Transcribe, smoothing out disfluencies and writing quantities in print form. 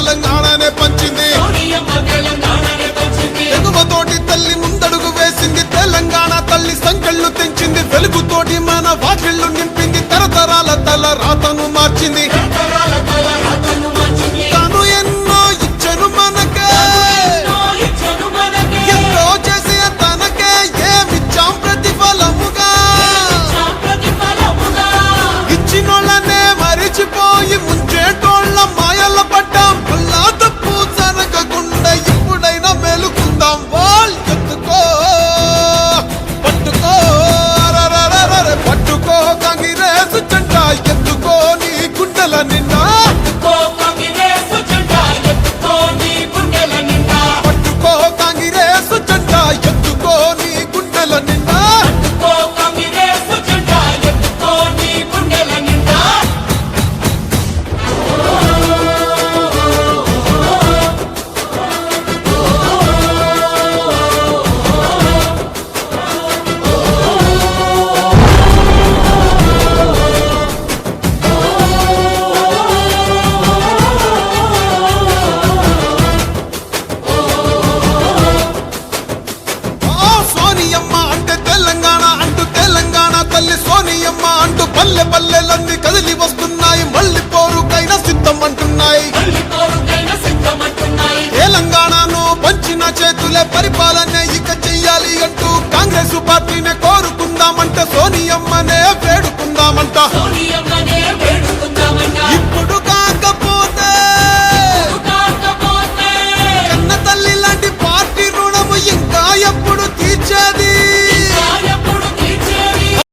తెలంగాణనే పంచింది ఎగువతోటి తల్లి ముందడుగు వేసింది తెలంగాణ తల్లి సంకెళ్ళు తెంచింది వెలుగుతోటి మన వాకిళ్ళు నింపింది తరతరాల తల రాతను మార్చింది తాను ఎన్నో ఇచ్చను మనకే ఎంతో చేసి తనకే ఏమిచ్చాం ప్రతిఫలముగా ఇచ్చినోళ్ళనే మరిచిపోయి ముంచేటోళ్ళ మాయల పడ్డాం అల్లా తప్పు జరగకుండా ఇప్పుడైనా మేలుకుందాం వాల్ ఎత్తుకో పట్టుకో పట్టుకో కాంగ్రెస్ జెండా ఎత్తుకో నీ గుండెల నిండా పట్టుకో కాంగ్రెస్ జెండా ఎత్తుకో నీ గుండెల నిండా సోనియమ్మ అంటే తెలంగాణ అంటూ తెలంగాణ తల్లి సోనియమ్మ అంటూ పల్లె పల్లెలన్నీ కదిలి వస్తున్నాయి మళ్ళీ పోరుకైనా సిద్ధం అంటున్నాయి తెలంగాణను పంచిన చేతులే పరిపాలన ఇక చెయ్యాలి అంటూ కాంగ్రెస్ పార్టీనే కోరుకుందామంట సోనియమ్మనే వేడుకుందామంట